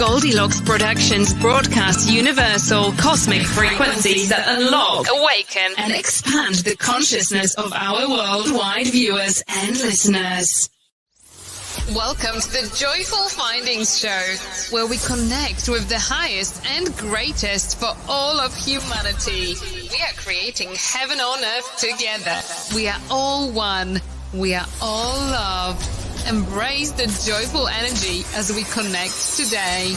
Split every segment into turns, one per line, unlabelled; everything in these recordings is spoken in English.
Goldylocks Productions broadcast universal cosmic frequencies that unlock, awaken, and expand the consciousness of our worldwide viewers and listeners. Welcome to the Joyful Findings Show, where we connect with the highest and greatest for all of humanity. We are creating heaven on earth together. We are all one. We are all love. Embrace the joyful energy as we connect today.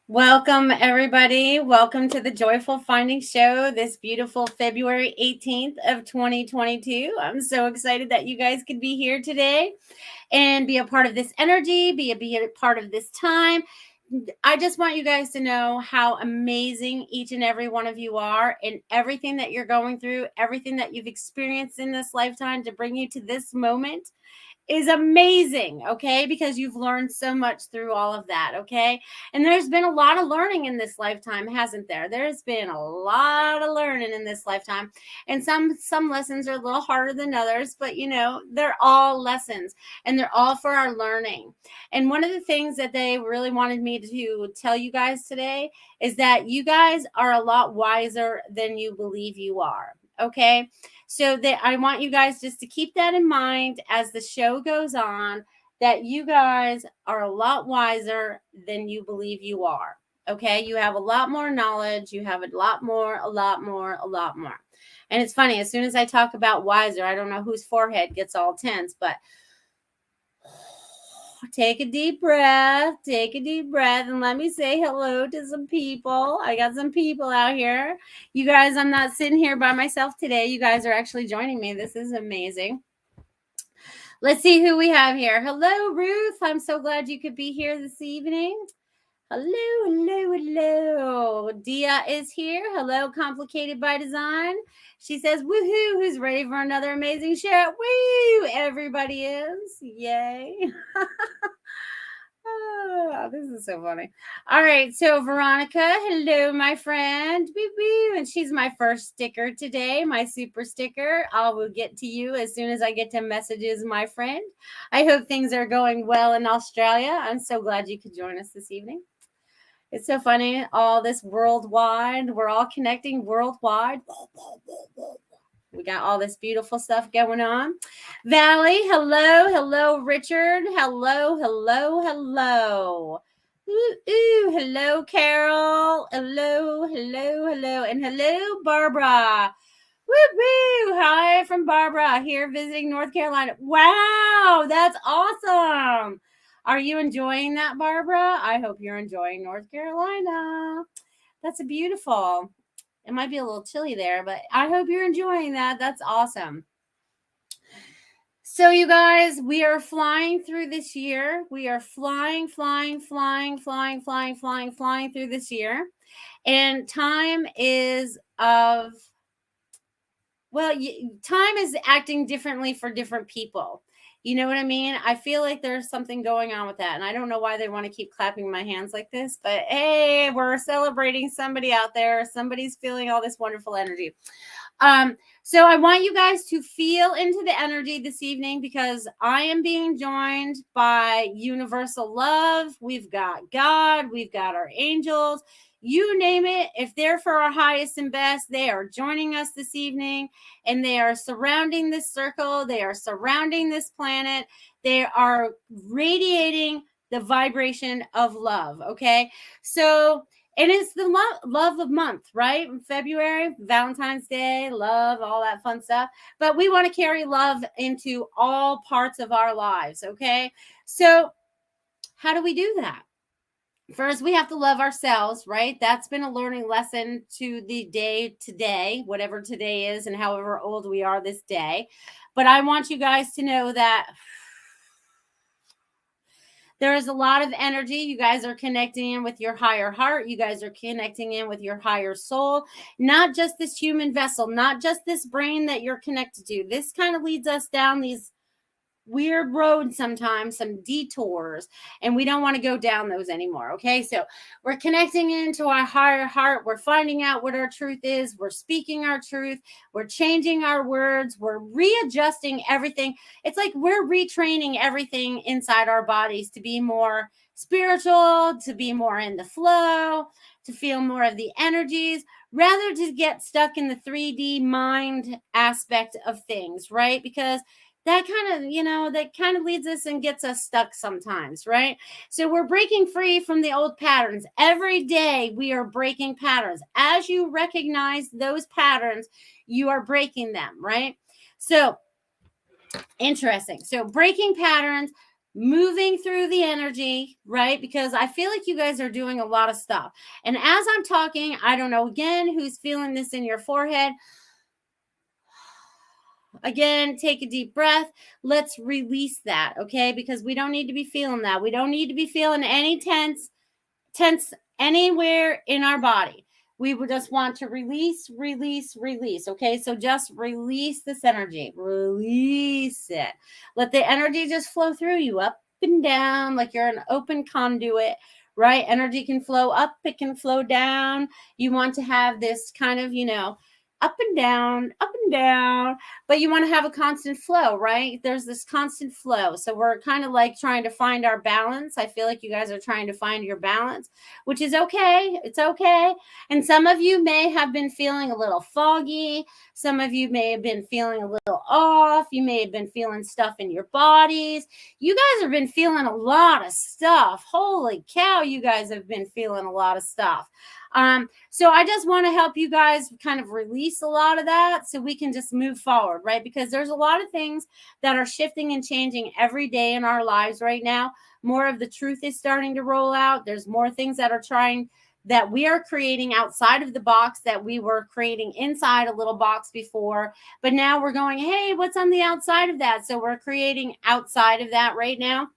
Welcome, everybody. Welcome to the Joyful Findings Show this beautiful February 18th of 2022. I'm so excited that you guys could be here today and be a part of this energy, be a part of this time. I just want you guys to know how amazing each and every one of you are, and everything that you're going through, everything that you've experienced in this lifetime to bring you to this moment is amazing, okay? Because you've learned so much through all of that, okay? And there's been a lot of learning in this lifetime, hasn't there? There's been a lot of learning in this lifetime. And some lessons are a little harder than others, but you know, they're all lessons and they're all for our learning. And one of the things that they really wanted me to tell you guys today is that you guys are a lot wiser than you believe you are, okay? So that I want you guys just to keep that in mind as the show goes on, that you guys are a lot wiser than you believe you are. Okay. You have a lot more knowledge. You have a lot more. And it's funny, as soon as I talk about wiser, I don't know whose forehead gets all tense, but take a deep breath, and let me say hello to some people. I got some people out here. You guys, I'm not sitting here by myself today. You guys are actually joining me. This is amazing. Let's see who we have here. Hello, Ruth. I'm so glad you could be here this evening. Hello. Dia is here. Hello, Complicated by Design. She says, woohoo, who's ready for another amazing show? Woo! Everybody is. Yay. Oh, this is so funny. All right, so Veronica, hello, my friend. Woo-woo. And she's my first sticker today, my super sticker. I will get to you as soon as I get to messages, my friend. I hope things are going well in Australia. I'm so glad you could join us this evening. It's so funny, all this worldwide. We're all connecting worldwide. We got all this beautiful stuff going on. Valley, hello, Richard. Hello. Hello, Carol. Hello. And hello, Barbara. Woo-woo. Hi from Barbara here visiting North Carolina. Wow, that's awesome. Are you enjoying that, Barbara? I hope you're enjoying North Carolina. That's beautiful. It might be a little chilly there, but I hope you're enjoying that. That's awesome. So you guys, we are flying through this year. We are flying through this year. And time is time is acting differently for different people. You know what I mean? I feel like there's something going on with that. And I don't know why they want to keep clapping my hands like this, but hey, we're celebrating somebody out there. Somebody's feeling all this wonderful energy. So I want you guys to feel into the energy this evening, because I am being joined by universal love. We've got God, we've got our angels. You name it, if they're for our highest and best, they are joining us this evening, and they are surrounding this circle. They are surrounding this planet. They are radiating the vibration of love, okay? So, and it's the love of month, right? In February, Valentine's Day, love, all that fun stuff. But we want to carry love into all parts of our lives, okay? So how do we do that? First, we have to love ourselves, right? That's been a learning lesson to the day today, whatever today is and however old we are this day. But I want you guys to know that there is a lot of energy. You guys are connecting in with your higher heart. You guys are connecting in with your higher soul, not just this human vessel, not just this brain that you're connected to. This kind of leads us down these weird roads sometimes, some detours, and we don't want to go down those anymore. Okay, so we're connecting into our higher heart. We're finding out what our truth is. We're speaking our truth. We're changing our words. We're readjusting everything. It's like we're retraining everything inside our bodies to be more spiritual, to be more in the flow, to feel more of the energies, rather to get stuck in the 3D mind aspect of things, right? Because that kind of leads us and gets us stuck sometimes, right? So we're breaking free from the old patterns. Every day we are breaking patterns. As you recognize those patterns, you are breaking them, right? So interesting. So breaking patterns, moving through the energy, right? Because I feel like you guys are doing a lot of stuff. And as I'm talking, I don't know, again, who's feeling this in your forehead. Again, take a deep breath. Let's release that, okay? Because we don't need to be feeling that. We don't need to be feeling any tense anywhere in our body. We would just want to release, okay? So just release this energy. Release it. Let the energy just flow through you, up and down, like you're an open conduit, right? Energy can flow up, it can flow down. You want to have this kind of, up and down, but you want to have a constant flow, right? There's this constant flow. So we're kind of like trying to find our balance. I feel like you guys are trying to find your balance, which is okay. It's okay. And some of you may have been feeling a little foggy. Some of you may have been feeling a little off. You may have been feeling stuff in your bodies. You guys have been feeling a lot of stuff. Holy cow, you guys have been feeling a lot of stuff. So I just want to help you guys kind of release a lot of that so we can just move forward, right? Because there's a lot of things that are shifting and changing every day in our lives right now. More of the truth is starting to roll out. There's more things that we are creating outside of the box that we were creating inside a little box before. But now we're going, hey, what's on the outside of that? So we're creating outside of that right now.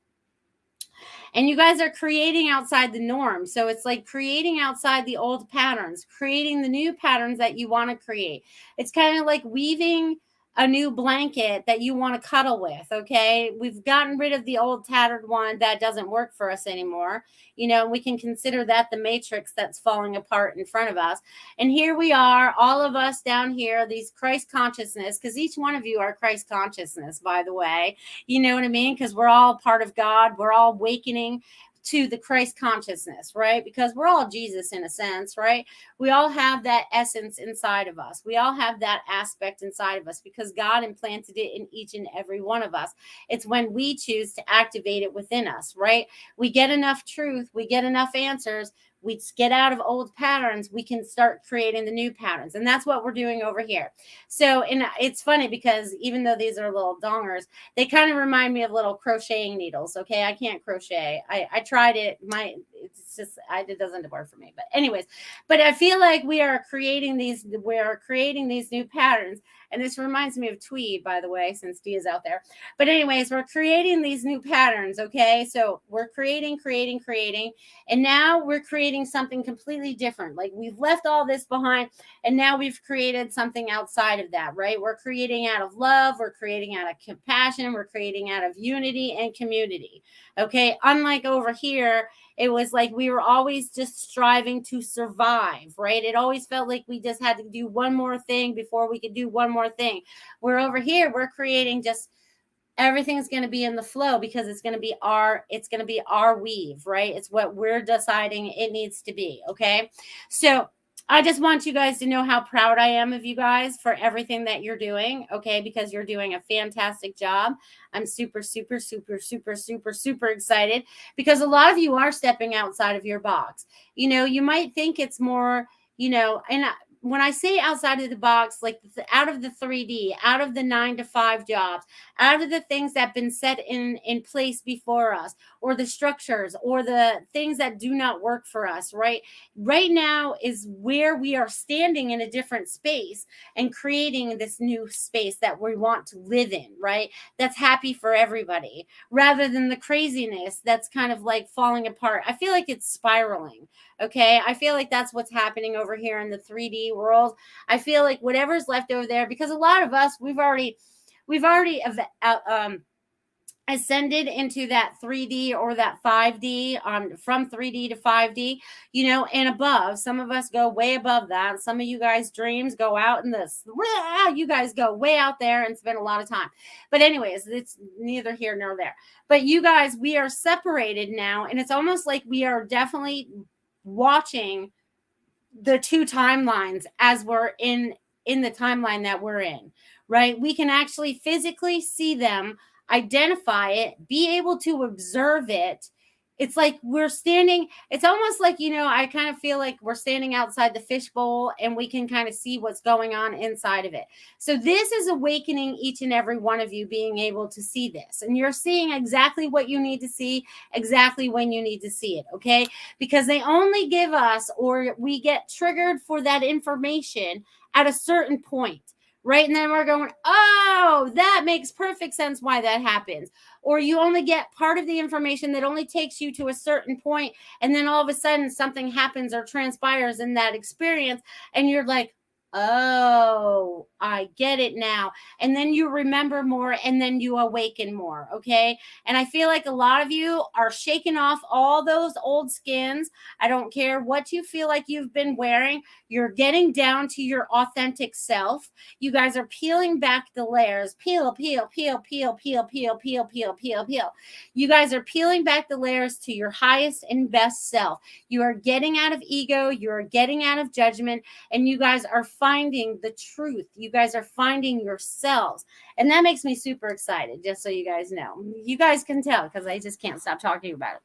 And you guys are creating outside the norm. So it's like creating outside the old patterns, creating the new patterns that you want to create. It's kind of like weaving a new blanket that you want to cuddle with, okay? We've gotten rid of the old tattered one that doesn't work for us anymore. We can consider that the matrix that's falling apart in front of us. And here we are, all of us down here, these Christ consciousness, because each one of you are Christ consciousness, by the way. You know what I mean? Because we're all part of God. We're all awakening to the Christ consciousness, right? Because we're all Jesus in a sense, right? We all have that essence inside of us. We all have that aspect inside of us because God implanted it in each and every one of us. It's when we choose to activate it within us, right? We get enough truth, we get enough answers, we get out of old patterns, we can start creating the new patterns. And that's what we're doing over here. So, and it's funny because even though these are little dongers, they kind of remind me of little crocheting needles. Okay. I can't crochet. I tried it. It doesn't work for me, but anyways, but I feel like we are creating these new patterns. And this reminds me of tweed, by the way, since Dee is out there. But anyways, we're creating these new patterns. Okay. So we're creating. And now we're creating something completely different. Like we've left all this behind and now we've created something outside of that, right? We're creating out of love. We're creating out of compassion. We're creating out of unity and community. Okay. Unlike over here, it was like we were always just striving to survive, right? It always felt like we just had to do one more thing before we could do one more thing. We're over here, we're creating just everything's going to be in the flow because it's going to be our weave, right? It's what we're deciding it needs to be. Okay. So I just want you guys to know how proud I am of you guys for everything that you're doing. Okay. Because you're doing a fantastic job. I'm super, super, super, super, super, super excited because a lot of you are stepping outside of your box. You might think it's more, and when I say outside of the box, like out of the 3D, out of the 9-to-5 jobs, out of the things that have been set in place before us, or the structures, or the things that do not work for us, right? Right now is where we are standing in a different space and creating this new space that we want to live in, right? That's happy for everybody, rather than the craziness that's kind of like falling apart. I feel like it's spiraling. Okay. I feel like that's what's happening over here in the 3D world. I feel like whatever's left over there, because a lot of us, we've already ascended into that 3D or that 5D, from 3D to 5D, and above. Some of us go way above that. Some of you guys dreams go out in this, you guys go way out there and spend a lot of time. But anyways, it's neither here nor there. But you guys, we are separated now, and it's almost like we are definitely watching the two timelines as we're in the timeline that we're in, right? We can actually physically see them, identify it, be able to observe it. It's like we're standing, it's almost like, I kind of feel like we're standing outside the fishbowl and we can kind of see what's going on inside of it. So this is awakening each and every one of you being able to see this. And you're seeing exactly what you need to see, exactly when you need to see it, okay? Because they only give us, or we get triggered for that information at a certain point. Right. And then we're going, oh, that makes perfect sense why that happens. Or you only get part of the information that only takes you to a certain point, and then all of a sudden something happens or transpires in that experience, and you're like, oh, I get it now. And then you remember more, and then you awaken more. Okay. And I feel like a lot of you are shaking off all those old skins. I don't care what you feel like you've been wearing. You're getting down to your authentic self. You guys are peeling back the layers. Peel, peel, peel, peel, peel, peel, peel, peel, peel, peel. You guys are peeling back the layers to your highest and best self. You are getting out of ego. You are getting out of judgment. And you guys are finding the truth. You guys are finding yourselves. And that makes me super excited, just so you guys know. You guys can tell because I just can't stop talking about it.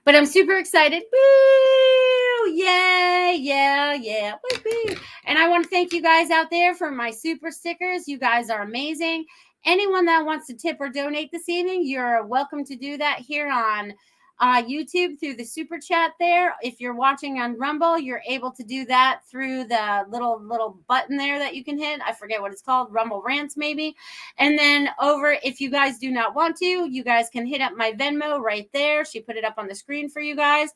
But I'm super excited. Woo! Yeah, yeah, yeah. Woo-hoo. And I want to thank you guys out there for my super stickers. You guys are amazing. Anyone that wants to tip or donate this evening, you're welcome to do that here on YouTube through the super chat there. If you're watching on Rumble, you're able to do that through the little button there that you can hit. I forget what it's called, Rumble Rants maybe. And then over, if you guys do not want to, you guys can hit up my Venmo right there. She put it up on the screen for you guys,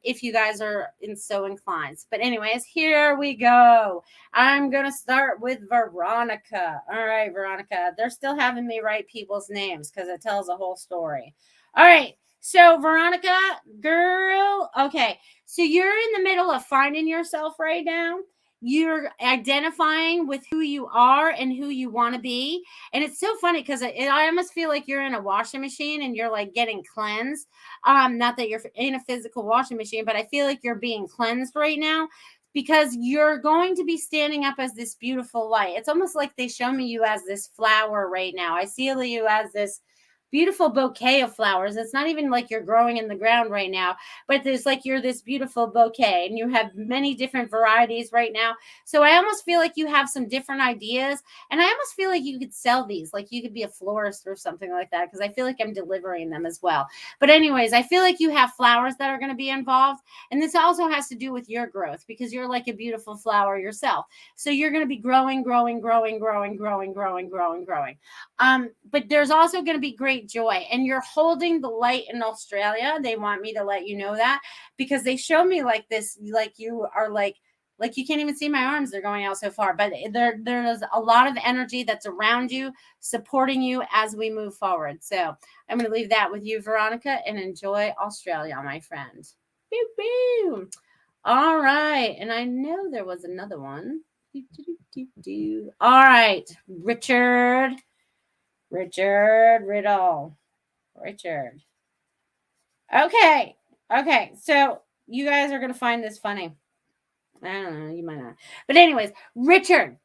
if you guys are so inclined. But anyways, here we go. I'm going to start with Veronica. All right, Veronica. They're still having me write people's names because it tells a whole story. All right. So, Veronica, girl, okay. So you're in the middle of finding yourself right now. You're identifying with who you are and who you want to be. And it's so funny because I almost feel like you're in a washing machine and you're like getting cleansed. Not that you're in a physical washing machine, but I feel like you're being cleansed right now, because you're going to be standing up as this beautiful light. It's almost like they show me you as this flower right now. I see you as this beautiful bouquet of flowers. It's not even like you're growing in the ground right now, but there's like you're this beautiful bouquet, and you have many different varieties right now. So I almost feel like you have some different ideas, and I almost feel like you could sell these, like you could be a florist or something like that, because I feel like I'm delivering them as well. But anyways, I feel like you have flowers that are going to be involved, and this also has to do with your growth, because you're like a beautiful flower yourself. So you're going to be growing. But there's also going to be great joy, and you're holding the light in Australia. They want me to let you know that, because they show me like this, like you are like you can't even see my arms. They're going out so far, but there's a lot of energy that's around you, supporting you as we move forward. So I'm going to leave that with you, Veronica, and enjoy Australia, my friend. Boo, boo. All right. And I know there was another one. All right, Richard Riddle. Richard. Okay. So you guys are going to find this funny. I don't know. You might not. But anyways, Richard,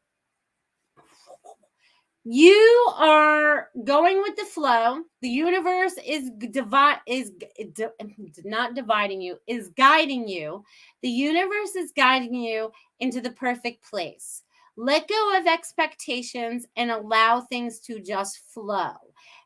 you are going with the flow. The universe is not dividing you, is guiding you. The universe is guiding you into the perfect place. Let go of expectations and allow things to just flow,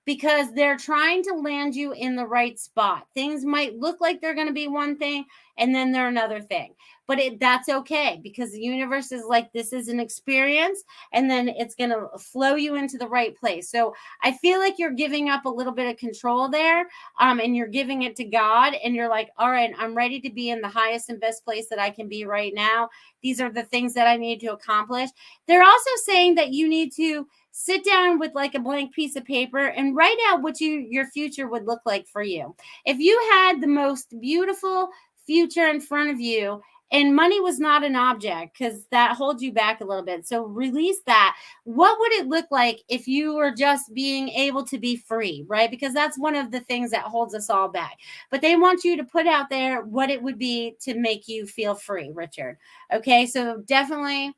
because they're trying to land you in the right spot. Things might look like they're going to be one thing, and then they're another thing. But that's okay, because the universe is like, this is an experience, and then it's going to flow you into the right place. So I feel like you're giving up a little bit of control there, and you're giving it to God, and you're like, all right, I'm ready to be in the highest and best place that I can be right now. These are the things that I need to accomplish. They're also saying that you need to sit down with like a blank piece of paper and write out what your future would look like for you. If you had the most beautiful future in front of you, and money was not an object, because that holds you back a little bit. So release that. What would it look like if you were just being able to be free, right? Because that's one of the things that holds us all back. But they want you to put out there what it would be to make you feel free, Richard. Okay, so definitely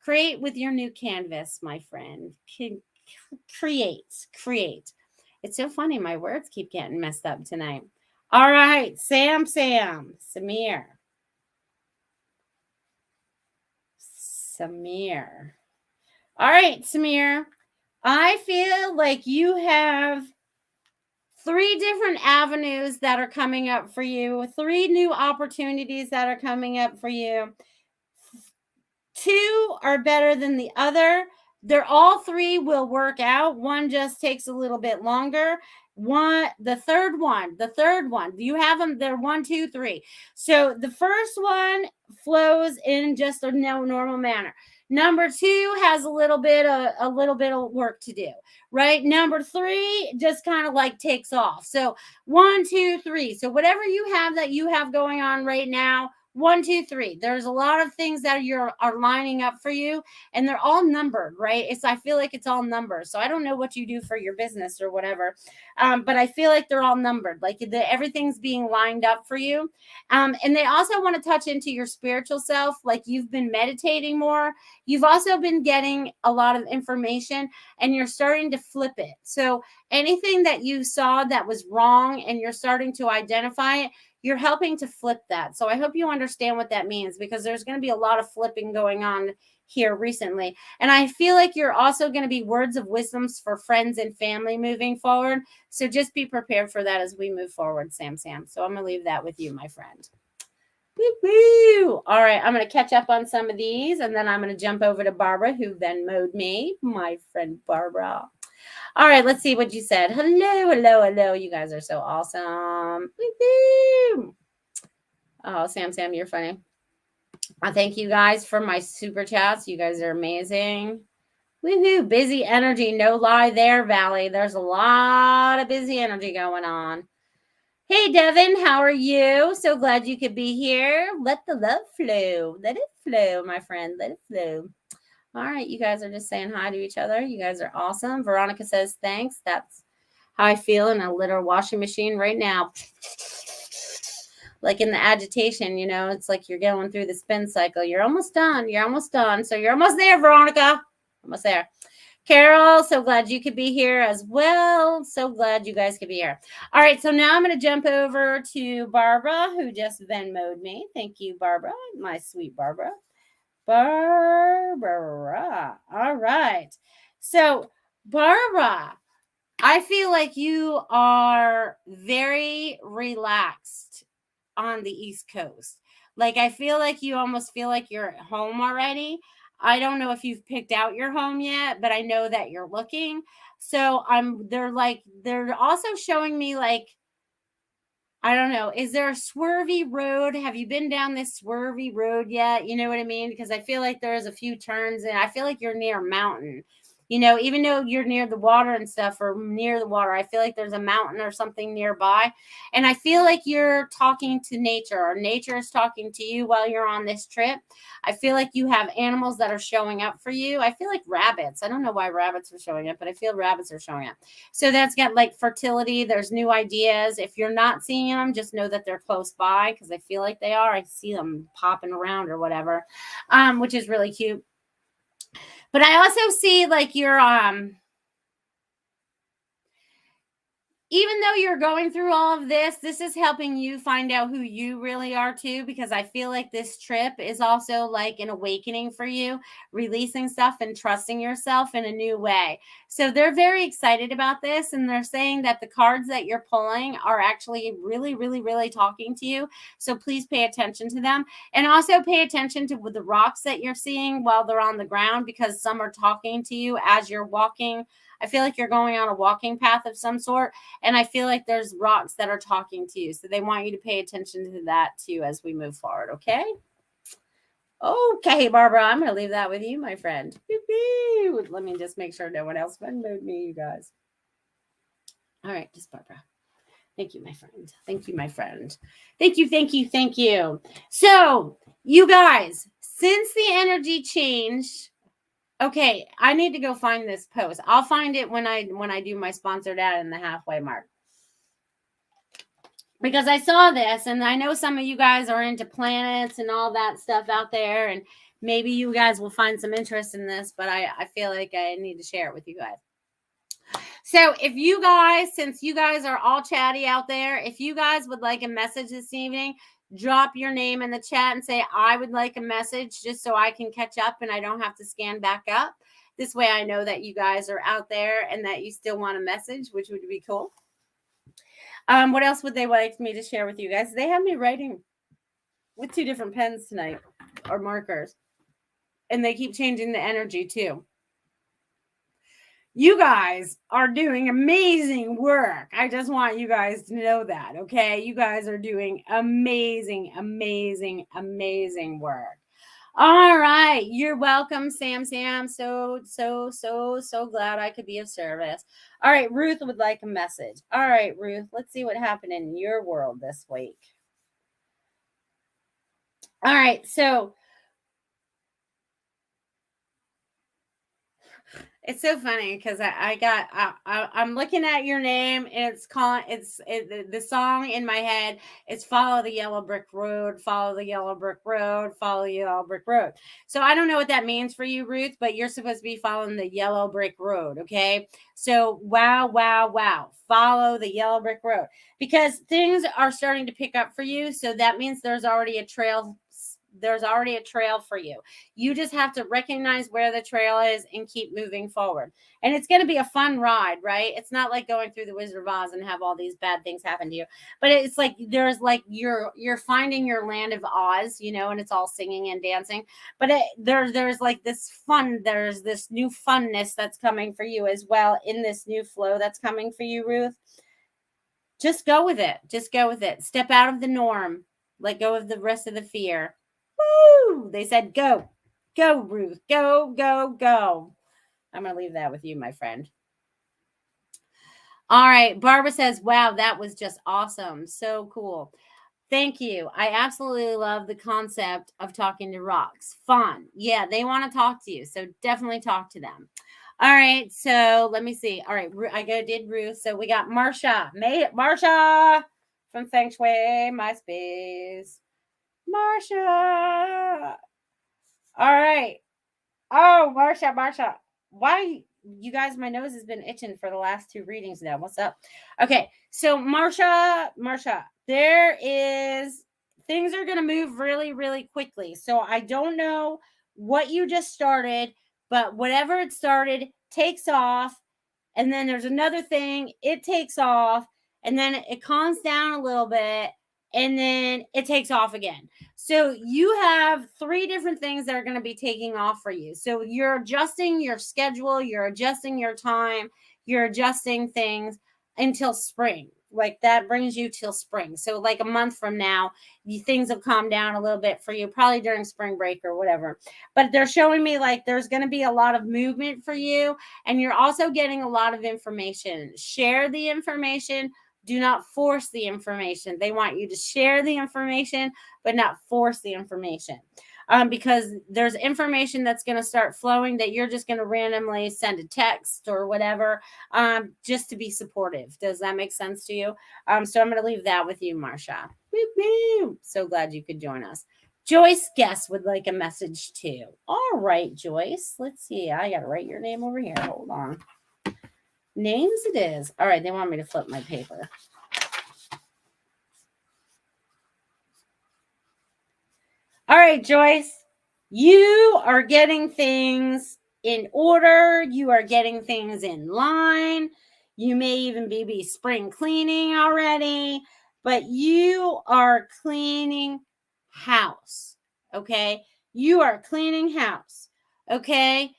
create with your new canvas, my friend. Create. It's so funny. My words keep getting messed up tonight. All right, Samir. All right, Samir. I feel like you have 3 different avenues that are coming up for you, 3 new opportunities that are coming up for you. 2 are better than the other. They're all 3 will work out. One just takes a little bit longer. The third one, you have them. They're 1, 2, 3. So the first one flows in just a normal manner. Number 2 has a little bit of work to do, right? Number 3 just kind of like takes off. So 1, 2, 3. So whatever you have going on right now, 1, 2, 3. There's a lot of things that are lining up for you, and they're all numbered, right? I feel like it's all numbers. So I don't know what you do for your business or whatever, but I feel like they're all numbered. Like everything's being lined up for you. And they also want to touch into your spiritual self. Like you've been meditating more. You've also been getting a lot of information, and you're starting to flip it. So anything that you saw that was wrong and you're starting to identify it, you're helping to flip that. So I hope you understand what that means, because there's going to be a lot of flipping going on here recently. And I feel like you're also going to be words of wisdoms for friends and family moving forward. So just be prepared for that as we move forward, Sam. So I'm going to leave that with you, my friend. Woo-hoo. All right, I'm going to catch up on some of these, and then I'm going to jump over to Barbara, who Venmo'd me, my friend Barbara. All right, let's see what you said. Hello. You guys are so awesome. Woo-hoo. Oh, Sam, you're funny. I thank you guys for my super chats. You guys are amazing. Woohoo. Busy energy. No lie there, Valley. There's a lot of busy energy going on. Hey, Devin, how are you? So glad you could be here. Let the love flow. Let it flow, my friend. Let it flow. All right, you guys are just saying hi to each other. You guys are awesome. Veronica says thanks. That's how I feel in a little washing machine right now. Like in the agitation, it's like you're going through the spin cycle. You're almost done. So you're almost there, Veronica. Almost there. Carol, so glad you could be here as well. So glad you guys could be here. All right, so now I'm going to jump over to Barbara, who just Venmo'd me. Thank you, Barbara, my sweet Barbara. Barbara. All right. So, Barbara, I feel like you are very relaxed on the East Coast. Like, I feel like you almost feel like you're at home already. I don't know if you've picked out your home yet, but I know that you're looking. So they're also showing me like, I don't know. Is there a swervy road? Have you been down this swervy road yet? You know what I mean? Because I feel like there's a few turns, and I feel like you're near a mountain. Even though you're near the water and stuff, or near the water, I feel like there's a mountain or something nearby. And I feel like you're talking to nature, or nature is talking to you while you're on this trip. I feel like you have animals that are showing up for you. I feel like rabbits. I don't know why rabbits are showing up, but I feel rabbits are showing up. So that's got like fertility. There's new ideas. If you're not seeing them, just know that they're close by, because I feel like they are. I see them popping around or whatever, which is really cute. But I also see like you're even though you're going through all of this is helping you find out who you really are too, because I feel like this trip is also like an awakening for you, releasing stuff and trusting yourself in a new way. So they're very excited about this, and they're saying that the cards that you're pulling are actually really, really, really talking to you. So please pay attention to them, and also pay attention to the rocks that you're seeing while they're on the ground, because some are talking to you as you're walking. I feel like you're going on a walking path of some sort, and I feel like there's rocks that are talking to you. So they want you to pay attention to that too as we move forward, okay? Okay, Barbara, I'm going to leave that with you, my friend. Let me just make sure no one else unmute me, you guys. All right, just Barbara. Thank you, my friend. Thank you, my friend. Thank you, thank you, thank you. So, you guys, since the energy changed, okay, I need to go find this post. I'll find it when I do my sponsored ad in the halfway mark. Because I saw this, and I know some of you guys are into planets and all that stuff out there, and maybe you guys will find some interest in this, but I feel like I need to share it with you guys. So if you guys, since you guys are all chatty out there, if you guys would like a message this evening, drop your name in the chat and say, I would like a message, just so I can catch up and I don't have to scan back up. This way I know that you guys are out there and that you still want a message, which would be cool. What else would they like me to share with you guys? They have me writing with 2 different pens tonight, or markers. And they keep changing the energy too. You guys are doing amazing work. I just want you guys to know that, okay? You guys are doing amazing, amazing, amazing work. All right. You're welcome, Sam. So glad I could be of service. All right. Ruth would like a message. All right, Ruth. Let's see what happened in your world this week. All right. So it's so funny because I'm looking at your name and the song in my head is Follow the Yellow Brick Road, Follow the Yellow Brick Road, Follow the Yellow Brick Road. So I don't know what that means for you, Ruth, but you're supposed to be following the yellow brick road. Okay. So wow. Follow the yellow brick road, because things are starting to pick up for you. So that means there's already a trail. There's already a trail for you. You just have to recognize where the trail is and keep moving forward. And it's going to be a fun ride, right? It's not like going through the Wizard of Oz and have all these bad things happen to you. But it's like there's like you're finding your land of Oz, and it's all singing and dancing. But there's like this fun. There's this new funness that's coming for you as well in this new flow that's coming for you, Ruth. Just go with it. Just go with it. Step out of the norm. Let go of the rest of the fear. Woo! They said, go, Ruth, go. I'm going to leave that with you, my friend. All right. Barbara says, wow, that was just awesome. So cool. Thank you. I absolutely love the concept of talking to rocks. Fun. Yeah, they want to talk to you. So definitely talk to them. All right. So let me see. All right. I did Ruth. So we got Marsha. Marsha from Feng Shui, MySpace. Marsha. All right. Oh, Marsha. Why, you guys, my nose has been itching for the last 2 readings now. What's up? Okay. So Marsha, things are going to move really, really quickly. So I don't know what you just started, but whatever it started takes off. And then there's another thing. It takes off. And then it calms down a little bit. And then it takes off again. So you have 3 different things that are going to be taking off for you. So you're adjusting your schedule, you're adjusting your time, you're adjusting things until spring. Like that brings you till spring. So like a month from now, things have calmed down a little bit for you, probably during spring break or whatever. But they're showing me like there's going to be a lot of movement for you. And you're also getting a lot of information. Share the information. Do not force the information. They want you to share the information, but not force the information. Because there's information that's going to start flowing that you're just going to randomly send a text or whatever, just to be supportive. Does that make sense to you? So I'm going to leave that with you, Marsha. Woo-hoo. So glad you could join us. Joyce Guest would like a message too. All right, Joyce. Let's see. I got to write your name over here. Hold on. Names it is. All right, they want me to flip my paper. All right, Joyce, you are getting things in order. You are getting things in line. You may even be spring cleaning already, but you are cleaning house, okay? You are cleaning house, okay?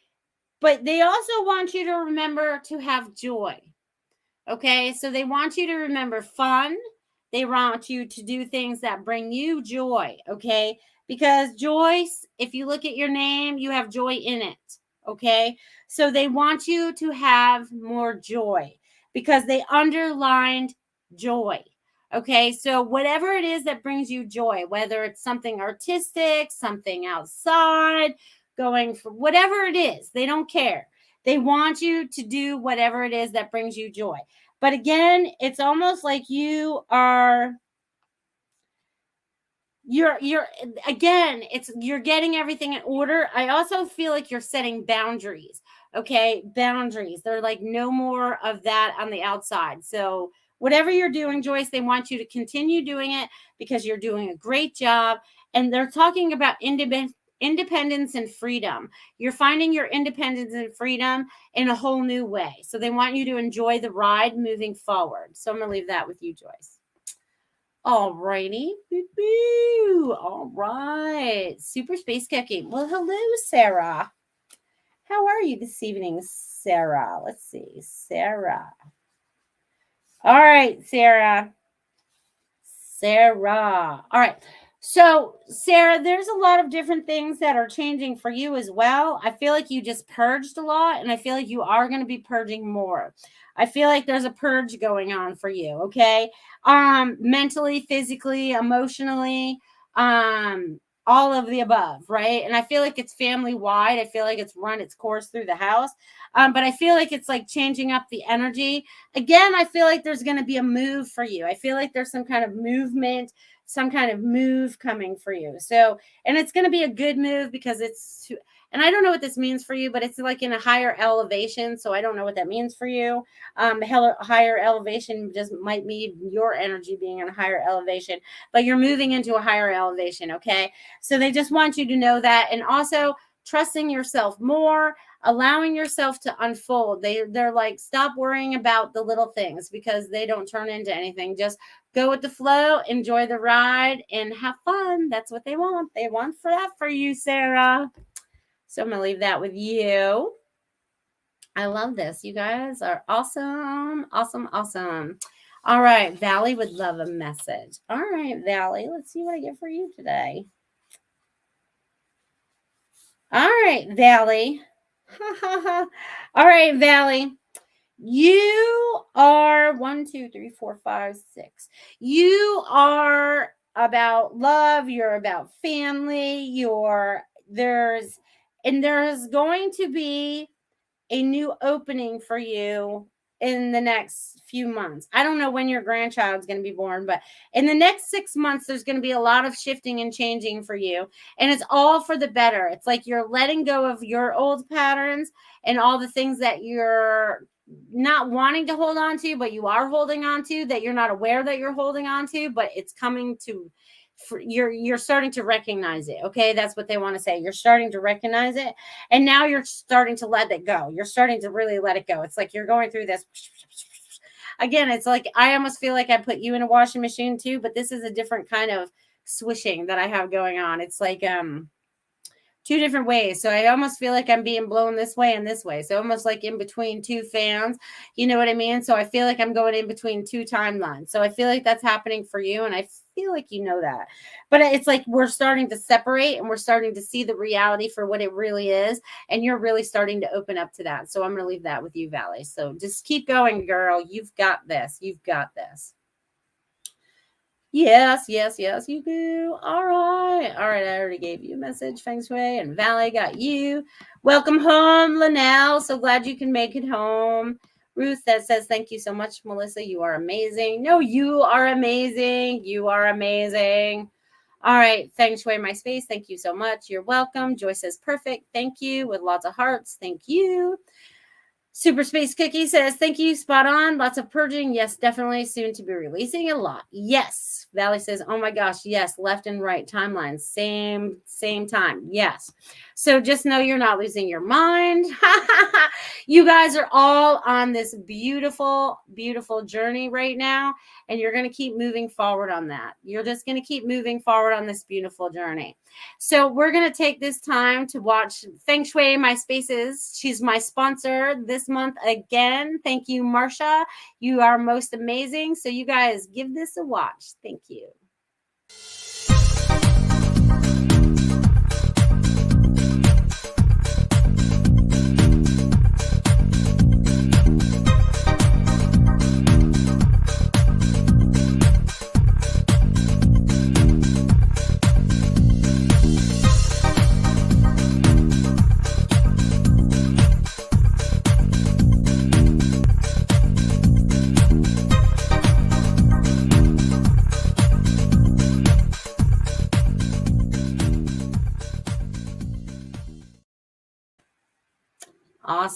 But they also want you to remember to have joy. Okay, so they want you to remember fun. They want you to do things that bring you joy. Okay, because Joyce, if you look at your name, you have joy in it. Okay. So they want you to have more joy because they underlined joy. Okay. So whatever it is that brings you joy, whether it's something artistic, something outside, going for whatever it is, they don't care. They want you to do whatever it is that brings you joy. But again, it's almost like you're again, you're getting everything in order. I also feel like you're setting boundaries. Okay, boundaries. They're like no more of that on the outside. So whatever you're doing, Joyce, they want you to continue doing it because you're doing a great job. And they're talking about independence and freedom. You're finding your independence and freedom in a whole new way. So they want you to enjoy the ride moving forward. So I'm going to leave that with you, Joyce. All righty. All right. Super Space Cookie. Well, hello, Sarah. How are you this evening, Sarah? Let's see. Sarah. All right, Sarah. All right. So, Sarah, there's a lot of different things that are changing for you as well. I feel like you just purged a lot, and I feel like you are going to be purging more. I feel like there's a purge going on for you, okay? Mentally, physically, emotionally, all of the above, right? And I feel like it's family wide. I feel like it's run its course through the house. But I feel like it's like changing up the energy. Again, I feel like there's going to be a move for you. I feel like there's some kind of movement, some kind of move coming for you. So, and it's going to be a good move because and I don't know what this means for you, but it's like in a higher elevation. So I don't know what that means for you. Higher elevation just might mean your energy being in a higher elevation, but you're moving into a higher elevation. Okay. So they just want you to know that. And also trusting yourself more, allowing yourself to unfold. They're like, stop worrying about the little things because they don't turn into anything. Just go with the flow, enjoy the ride, and have fun. That's what they want. They want that for you, Sarah. So I'm going to leave that with you. I love this. You guys are awesome. Awesome. Awesome. All right. Valley would love a message. All right, Valley. Let's see what I get for you today. All right, Valley. All right, Valley. You are 1, 2, 3, 4, 5, 6. You are about love. You're about family. There's going to be a new opening for you in the next few months. I don't know when your grandchild's going to be born, but in the next 6 months, there's going to be a lot of shifting and changing for you. And it's all for the better. It's like you're letting go of your old patterns and all the things that you're not wanting to hold on to, but you are holding on to, that you're not aware that you're holding on to, but it's coming to you're starting to recognize it. Okay. That's what they want to say. You're starting to recognize it. And now you're starting to let it go. You're starting to really let it go. It's like you're going through this. Again, it's like, I almost feel like I put you in a washing machine too, but this is a different kind of swishing that I have going on. It's like, two different ways. So I almost feel like I'm being blown this way and this way. So almost like in between two fans, you know what I mean? So I feel like I'm going in between two timelines. So I feel like that's happening for you. And I feel like you know that. But it's like we're starting to separate and we're starting to see the reality for what it really is. And you're really starting to open up to that. So I'm going to leave that with you, Valley. So just keep going, girl. You've got this. You've got this. Yes, you do. All right. I already gave you a message, Feng Shui, and Valley got you. Welcome home, Linnell. So glad you can make it home. Ruth that says, thank you so much, Melissa. You are amazing. No, you are amazing. You are amazing. All right. Feng Shui, my space. Thank you so much. You're welcome. Joy says, perfect. Thank you. With lots of hearts. Thank you. Super Space Cookie says, thank you. Spot on. Lots of purging. Yes, definitely. Soon to be releasing a lot. Yes. Valley says, oh my gosh. Yes. Left and right timelines. Same time. Yes. So just know you're not losing your mind. You guys are all on this beautiful, beautiful journey right now. And you're going to keep moving forward on that. You're just going to keep moving forward on this beautiful journey. So we're going to take this time to watch Feng Shui My Spaces. She's my sponsor this month again. Thank you, Marsha. You are most amazing. So you guys give this a watch. Thank you.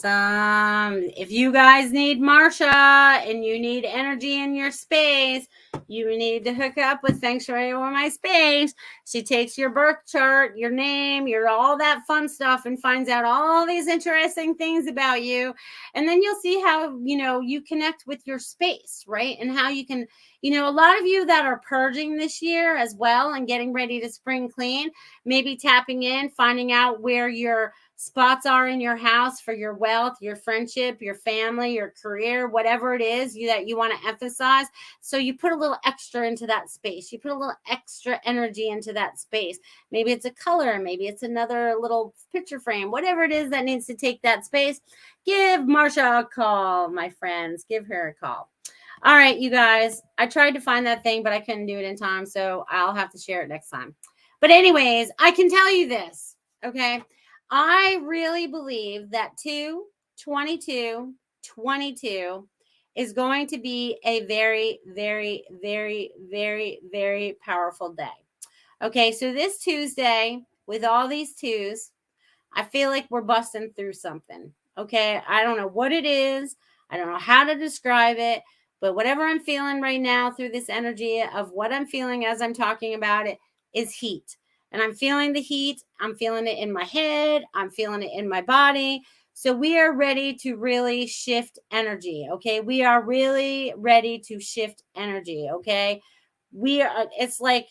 Awesome. If you guys need Marsha and you need energy in your space, you need to hook up with Feng Shui or My Space. She takes your birth chart, your name, your all that fun stuff, and finds out all these interesting things about you. And then you'll see how, you connect with your space, right? And how you can, a lot of you that are purging this year as well and getting ready to spring clean, maybe tapping in, finding out where your spots are in your house for your wealth, your friendship, your family, your career, whatever it is that you want to emphasize. So you put a little extra into that space. You put a little extra energy into that space. Maybe it's a color. Maybe it's another little picture frame, whatever it is that needs to take that space. Give Marsha a call, my friends. Give her a call. All right, you guys. I tried to find that thing, but I couldn't do it in time. So I'll have to share it next time. But anyways, I can tell you this, okay? I really believe that 22 is going to be a very, very, very, very, very powerful day. Okay, so this Tuesday, with all these twos, I feel like we're busting through something. Okay, I don't know what it is. I don't know how to describe it, but whatever I'm feeling right now through this energy of what I'm feeling as I'm talking about it is heat. And I'm feeling the heat. I'm feeling it in my head. I'm feeling it in my body. So we are ready to really shift energy. Okay. We are really ready to shift energy. Okay. It's like,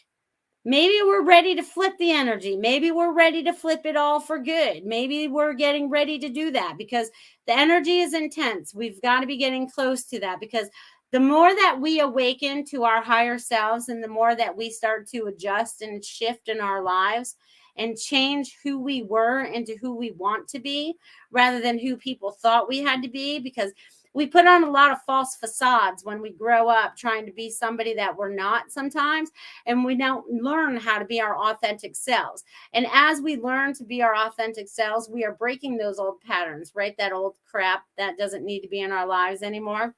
maybe we're ready to flip the energy. Maybe we're ready to flip it all for good. Maybe we're getting ready to do that because the energy is intense. We've got to be getting close to that because the more that we awaken to our higher selves and the more that we start to adjust and shift in our lives and change who we were into who we want to be rather than who people thought we had to be, because we put on a lot of false facades when we grow up trying to be somebody that we're not sometimes, and we don't learn how to be our authentic selves. And as we learn to be our authentic selves, we are breaking those old patterns, right? That old crap that doesn't need to be in our lives anymore.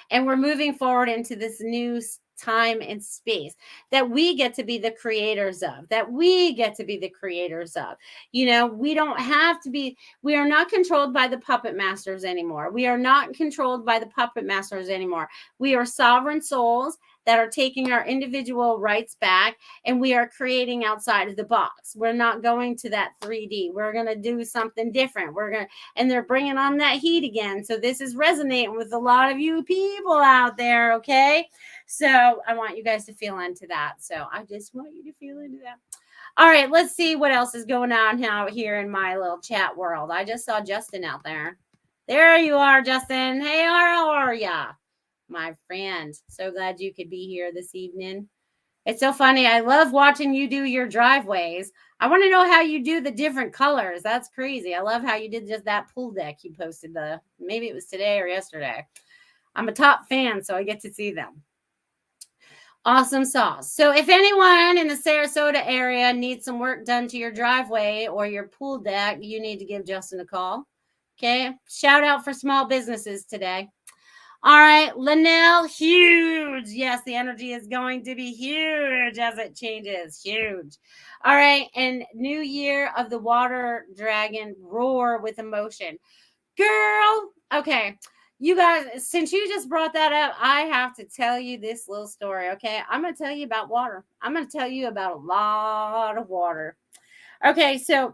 And we're moving forward into this new time and space that we get to be the creators of, we don't have to be, we are not controlled by the puppet masters anymore. We are sovereign souls that are taking our individual rights back, and we are creating outside of the box. We're not going to that 3D. We're going to do something different. And they're bringing on that heat again. So this is resonating with a lot of you people out there. Okay. So I want you guys to feel into that. So I just want you to feel into that. All right, let's see what else is going on out here in my little chat world. I just saw Justin out there. There you are, Justin. Hey, how are ya, my friend? So glad you could be here this evening. It's so funny. I love watching you do your driveways. I want to know how you do the different colors. That's crazy. I love how you did just that pool deck you posted. Maybe it was today or yesterday. I'm a top fan, so I get to see them. Awesome sauce. So if anyone in the Sarasota area needs some work done to your driveway or your pool deck, you need to give Justin a call. Okay. Shout out for small businesses today. All right. Linnell, huge. Yes, the energy is going to be huge as it changes. Huge. All right. And New Year of the Water Dragon, roar with emotion. Girl. Okay. You guys, since you just brought that up, I have to tell you this little story, okay? I'm going to tell you about water. I'm going to tell you about a lot of water. Okay, so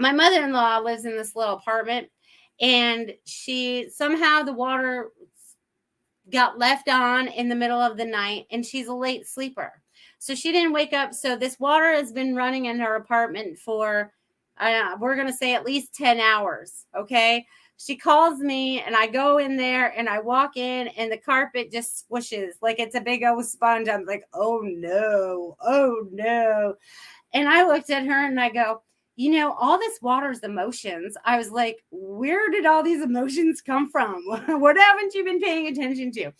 my mother-in-law lives in this little apartment, and somehow the water got left on in the middle of the night, and she's a late sleeper. So she didn't wake up. So this water has been running in her apartment for, we're going to say at least 10 hours, okay? She calls me and I go in there and I walk in and the carpet just squishes like it's a big old sponge. I'm like, oh no. And I looked at her and I go, all this water's emotions. I was like, where did all these emotions come from? What haven't you been paying attention to?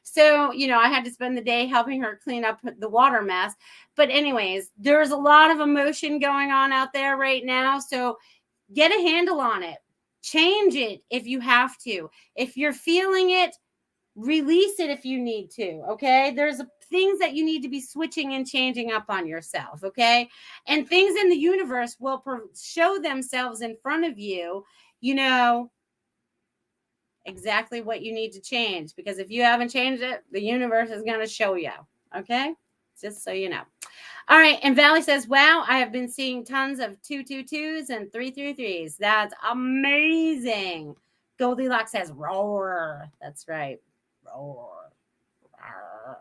So, I had to spend the day helping her clean up the water mess. But anyways, there's a lot of emotion going on out there right now. So get a handle on it. Change it if you have to. If you're feeling it, release it if you need to. Okay. There's things that you need to be switching and changing up on yourself. Okay. And things in the universe will show themselves in front of you, you know, exactly what you need to change, because if you haven't changed it, the universe is going to show you. Okay. Just so you know. All right. And Valley says, wow, I have been seeing tons of 222s and 333s. That's amazing. Goldylocks says, roar. That's right. Roar. Roar.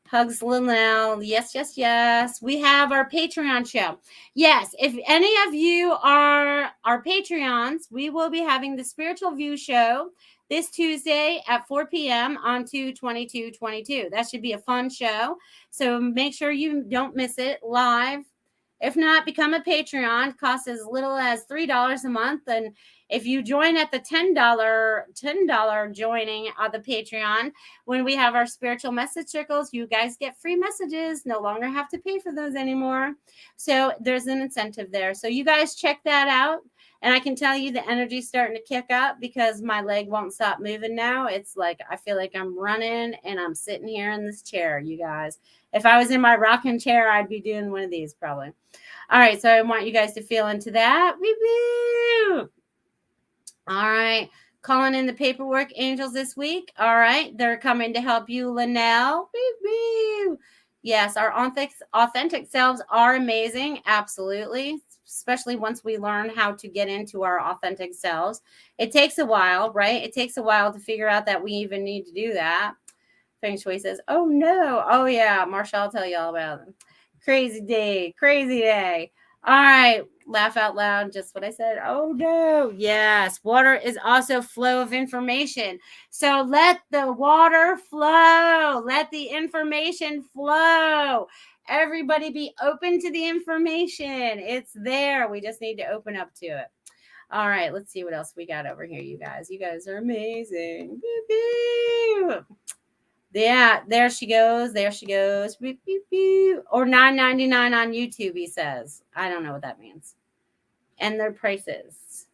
Hugs Linnell. Yes, yes, yes. We have our Patreon show. Yes, if any of you are our Patreons, we will be having the Spiritual View show this Tuesday at 4 p.m. on 2/22/22. That should be a fun show. So make sure you don't miss it live. If not, become a Patreon. It costs as little as $3 a month. And if you join at the $10 joining on the Patreon, when we have our spiritual message circles, you guys get free messages. No longer have to pay for those anymore. So there's an incentive there. So you guys check that out. And I can tell you the energy's starting to kick up because my leg won't stop moving now. It's like I feel like I'm running and I'm sitting here in this chair, you guys. If I was in my rocking chair, I'd be doing one of these probably. All right, so I want you guys to feel into that. Woo-woo! All right, calling in the paperwork angels this week. All right, they're coming to help you, Linnell. Woo-woo! Yes, our authentic selves are amazing. Absolutely. Especially once we learn how to get into our authentic selves. It takes a while, right? It takes a while to figure out that we even need to do that. Feng Shui says, oh no. Oh yeah, Marsha, I'll tell you all about it. Crazy day, crazy day. All right, laugh out loud, just what I said. Oh no, yes, water is also flow of information. So let the water flow, let the information flow. Everybody be open to the information. It's there. We just need to open up to it. All right, let's see what else we got over here, you guys. You guys are amazing. Woo-hoo. Yeah, there she goes. There she goes. Beep, beep, beep. Or $9.99 on YouTube, he says. I don't know what that means. And their prices.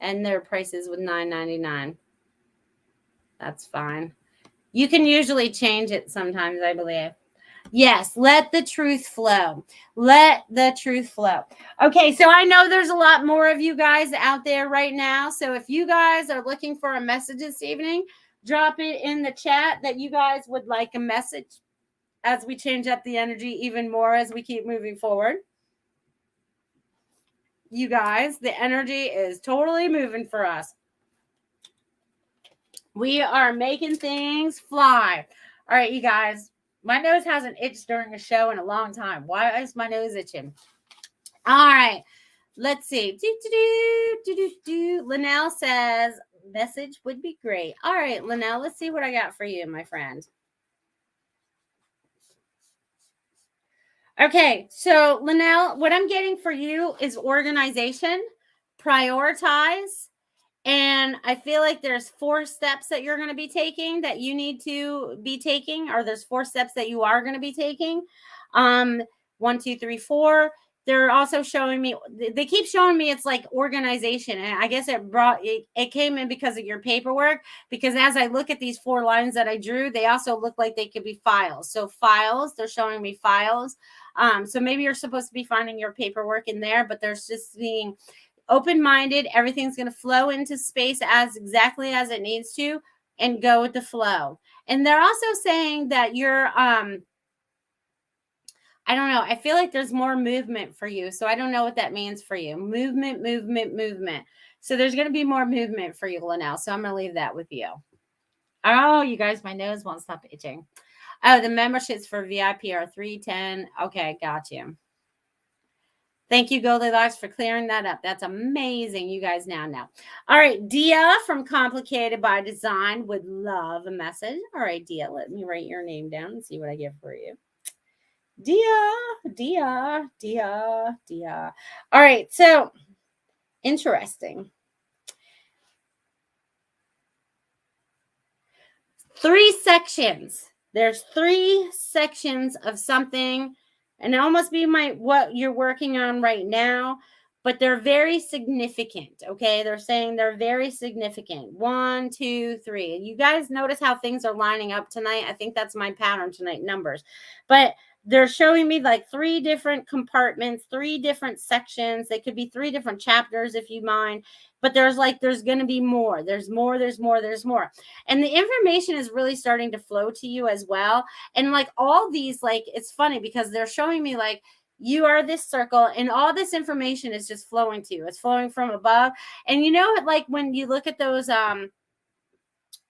And their prices with $9.99. That's fine. You can usually change it sometimes, I believe. Yes, let the truth flow. Let the truth flow. Okay, so I know there's a lot more of you guys out there right now. So if you guys are looking for a message this evening, drop it in the chat that you guys would like a message as we change up the energy even more as we keep moving forward. You guys, the energy is totally moving for us. We are making things fly. All right, you guys. My nose hasn't itched during a show in a long time. Why is my nose itching? All right. Let's see. Linnell says, message would be great. All right, Linnell, let's see what I got for you, my friend. Okay, so Linnell, what I'm getting for you is organization, prioritize, and I feel like there's 4 steps that you're going to be taking that you need to be taking, or there's 4 steps that you are going to be taking. 1, 2, 3, 4. They're also showing me, they keep showing me it's like organization. And I guess it came in because of your paperwork, because as I look at these 4 lines that I drew, they also look like they could be files. So files, they're showing me files. So maybe you're supposed to be finding your paperwork in there, but there's just being open-minded. Everything's going to flow into space as exactly as it needs to, and go with the flow. And they're also saying that you're, I don't know. I feel like there's more movement for you. So I don't know what that means for you. Movement. So there's going to be more movement for you, Linnell. So I'm going to leave that with you. Oh, you guys, my nose won't stop itching. Oh, the memberships for VIP are $3.10. Okay, got you. Thank you, Goldylocks, for clearing that up. That's amazing. You guys now know. All right, Dia from Complicated by Design would love a message. All right, Dia, let me write your name down and see what I get for you. Dia. All right, so interesting. 3 sections. There's 3 sections of something, and it almost be what you're working on right now. but they're very significant. Okay. They're saying they're very significant. 1, 2, 3. You guys notice how things are lining up tonight? I think that's my pattern tonight, numbers. But they're showing me like 3 different compartments, 3 different sections. They could be 3 different chapters if you mind. But there's going to be more. There's more. And the information is really starting to flow to you as well. And like all these, like, it's funny because they're showing me like, you are this circle and all this information is just flowing to you. It's flowing from above. And you know, like when you look at those,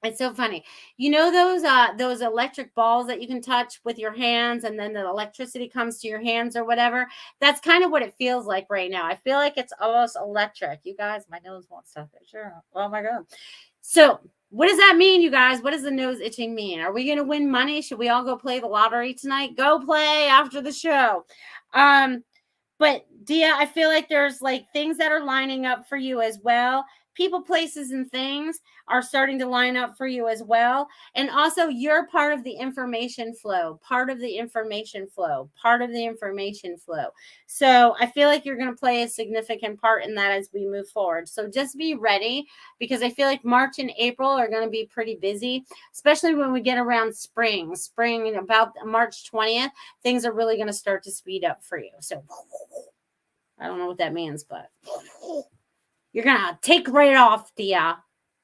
it's so funny. You know those electric balls that you can touch with your hands and then the electricity comes to your hands or whatever? That's kind of what it feels like right now. I feel like it's almost electric. You guys, my nose won't stop it. Sure. Oh my God. So what does that mean, you guys? What does the nose itching mean? Are we going to win money? Should we all go play the lottery tonight? Go play after the show. But Dia, I feel like there's like things that are lining up for you as well. People, places, and things are starting to line up for you as well. And also you're part of the information flow, So I feel like you're going to play a significant part in that as we move forward. So just be ready, because I feel like March and April are going to be pretty busy, especially when we get around spring, about March 20th, things are really going to start to speed up for you. So I don't know what that means, but you're going to take right off, Dia.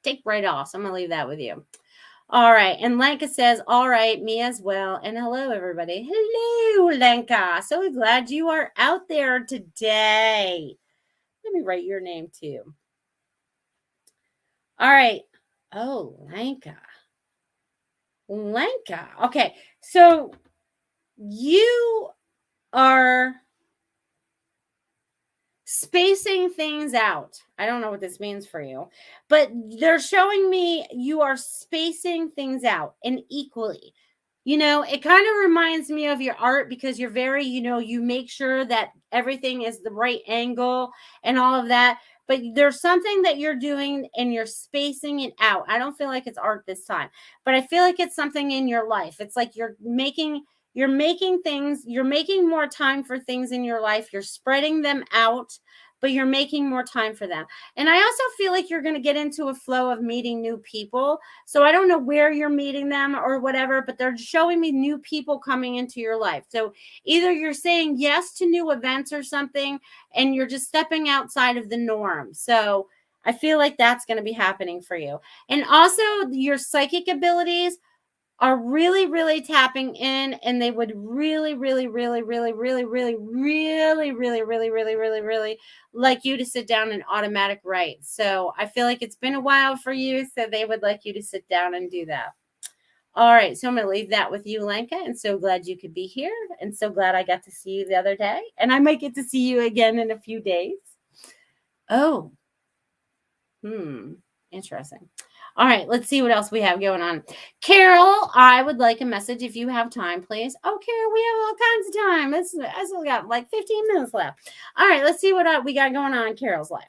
Take right off. So I'm going to leave that with you. All right. And Lenka says, all right, me as well. And hello, everybody. Hello, Lenka. So glad you are out there today. Let me write your name too. All right. Oh, Lenka. Okay. So you are spacing things out. I don't know what this means for you, but they're showing me you are spacing things out and equally. You know, it kind of reminds me of your art because you're very, you make sure that everything is the right angle and all of that. But there's something that you're doing and you're spacing it out. I don't feel like it's art this time, but I feel like it's something in your life. It's like you're making more time for things in your life. You're spreading them out, but you're making more time for them. And I also feel like you're going to get into a flow of meeting new people. So I don't know where you're meeting them or whatever, but they're showing me new people coming into your life. So either you're saying yes to new events or something, and you're just stepping outside of the norm. So I feel like that's going to be happening for you. And also your psychic abilities are really, really tapping in, and they would really like you to sit down and automatic write. So I feel like it's been a while for you, so they would like you to sit down and do that. All right, so I'm going to leave that with you, Lenka, and so glad you could be here, and so glad I got to see you the other day, and I might get to see you again in a few days. Oh, interesting. All right, let's see what else we have going on. Carol, I would like a message if you have time, please. Oh, Carol, we have all kinds of time. I still got like 15 minutes left. All right, let's see what we got going on in Carol's life.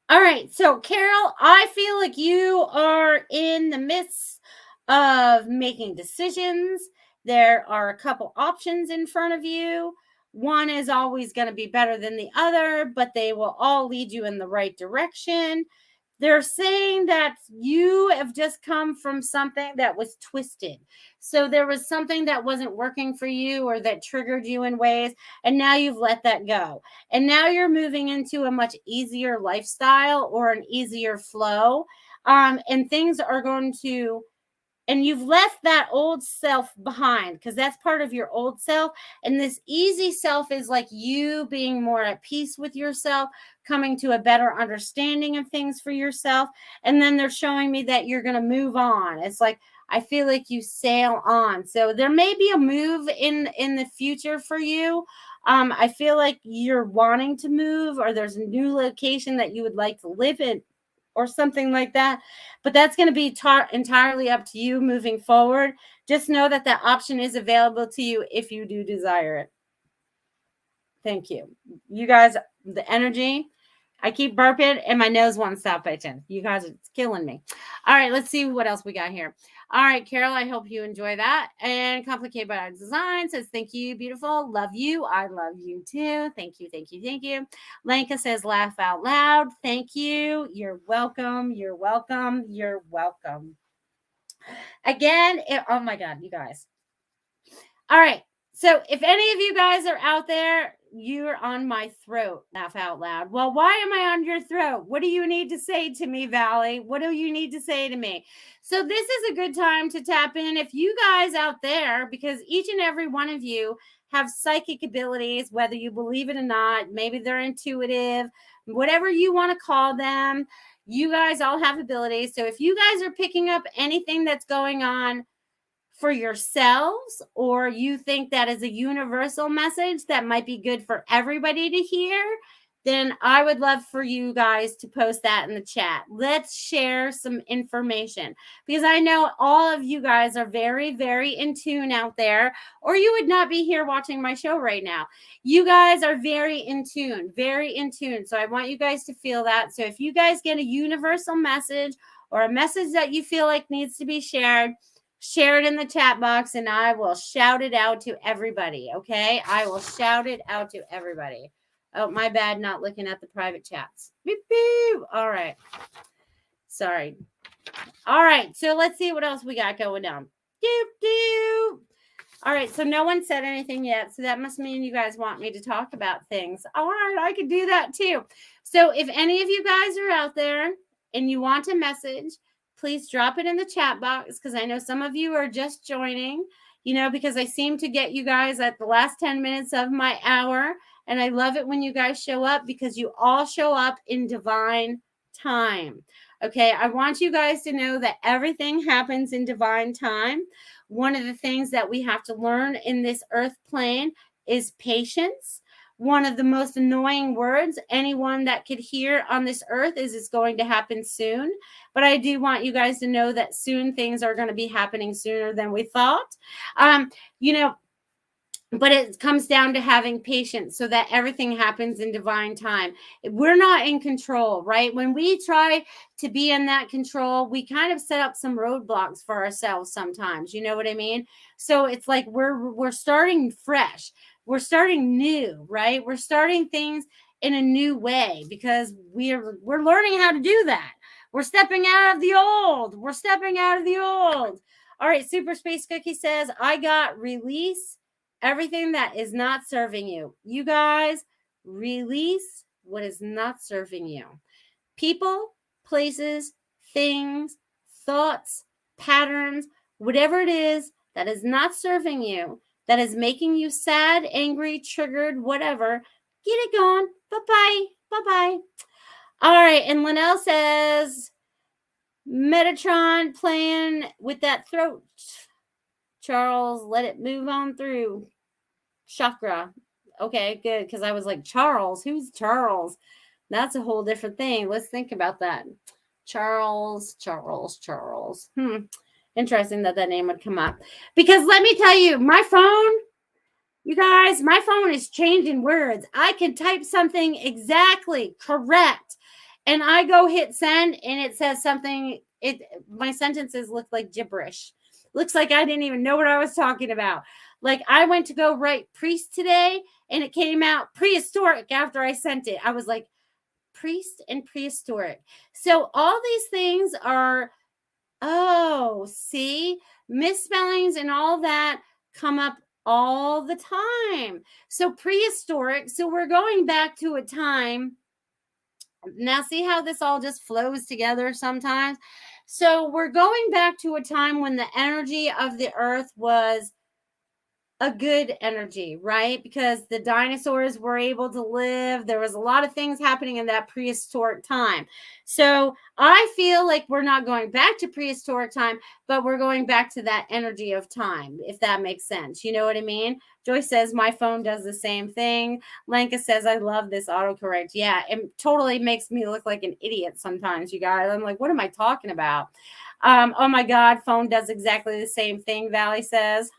All right, so Carol, I feel like you are in the midst of making decisions. There are a couple options in front of you. One is always going to be better than the other, but they will all lead you in the right direction. They're saying that you have just come from something that was twisted. So there was something that wasn't working for you or that triggered you in ways, and now you've let that go. And now you're moving into a much easier lifestyle or an easier flow. And things are going to... And you've left that old self behind because that's part of your old self. And this easy self is like you being more at peace with yourself, coming to a better understanding of things for yourself. And then they're showing me that you're going to move on. It's like, I feel like you sail on. So there may be a move in the future for you. I feel like you're wanting to move, or there's a new location that you would like to live in, or something like that. But that's going to be entirely up to you moving forward. Just know that that option is available to you if you do desire it. Thank you. You guys, the energy, I keep burping and my nose won't stop itching. You guys, it's killing me. All right, let's see what else we got here. All right, Carol, I hope you enjoy that. And Complicated by Design says, thank you, beautiful. Love you. I love you too. Thank you, thank you, thank you. Lenka says, laugh out loud. Thank you. You're welcome. You're welcome. You're welcome. Again, oh my God, you guys. All right. So if any of you guys are out there, you're on my throat, laugh out loud. Well, why am I on your throat? What do you need to say to me, Valley? What do you need to say to me? So this is a good time to tap in. If you guys out there, because each and every one of you have psychic abilities, whether you believe it or not, maybe they're intuitive, whatever you want to call them, you guys all have abilities. So if you guys are picking up anything that's going on for yourselves, or you think that is a universal message that might be good for everybody to hear, then I would love for you guys to post that in the chat. Let's share some information, because I know all of you guys are very, very in tune out there, or you would not be here watching my show right now. You guys are very in tune, very in tune. So I want you guys to feel that. So if you guys get a universal message or a message that you feel like needs to be shared, share it in the chat box and I will shout it out to everybody. Okay. I will shout it out to everybody. Oh, my bad. Not looking at the private chats. Beep, beep. All right. Sorry. All right. So let's see what else we got going on. Doop, doop. All right. So no one said anything yet. So that must mean you guys want me to talk about things. All right. I could do that too. So if any of you guys are out there and you want a message, please drop it in the chat box, because I know some of you are just joining, because I seem to get you guys at the last 10 minutes of my hour. And I love it when you guys show up, because you all show up in divine time. Okay. I want you guys to know that everything happens in divine time. One of the things that we have to learn in this earth plane is patience. One of the most annoying words anyone that could hear on this earth is it's going to happen soon. But I do want you guys to know that soon things are going to be happening sooner than we thought. But it comes down to having patience so that everything happens in divine time. We're not in control, right? When we try to be in that control, we kind of set up some roadblocks for ourselves sometimes. You know what I mean? So it's like we're starting fresh. We're starting new, right? We're starting things in a new way, because we're learning how to do that. We're stepping out of the old. We're stepping out of the old. All right. Super Space Cookie says, I got release everything that is not serving you. You guys, release what is not serving you. People, places, things, thoughts, patterns, whatever it is that is not serving you, that is making you sad, angry, triggered, whatever, get it gone. Bye-bye. Bye-bye. All right. And Linnell says, Metatron playing with that throat. Charles, let it move on through. Chakra. Okay, good. Because I was like, Charles, who's Charles? That's a whole different thing. Let's think about that. Charles. Interesting that name would come up. Because let me tell you, my phone, you guys, my phone is changing words. I can type something exactly correct, and I go hit send, and it says something. My sentences look like gibberish. Looks like I didn't even know what I was talking about. Like, I went to go write priest today, and it came out prehistoric after I sent it. I was like, priest and prehistoric. So all these things are, see, misspellings and all that come up all the time. So prehistoric. So we're going back to a time. Now, see how this all just flows together sometimes? So we're going back to a time when the energy of the earth was a good energy, right? Because the dinosaurs were able to live. There was a lot of things happening in that prehistoric time. So I feel like we're not going back to prehistoric time, but we're going back to that energy of time, if that makes sense. You know what I mean? Joyce says, my phone does the same thing. Lenka says, I love this autocorrect. Yeah, it totally makes me look like an idiot sometimes, you guys. I'm like, what am I talking about? Oh my God, phone does exactly the same thing, Valley says.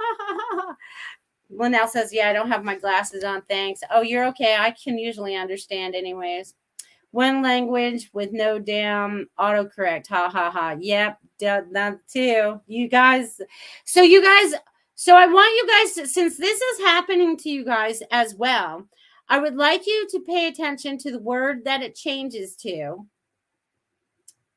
Linnell says, yeah, I don't have my glasses on, thanks. Oh, you're okay. I can usually understand anyways. One language with no damn autocorrect. Ha ha ha. Yep, that too. You guys. So I want you guys to, since this is happening to you guys as well, I would like you to pay attention to the word that it changes to.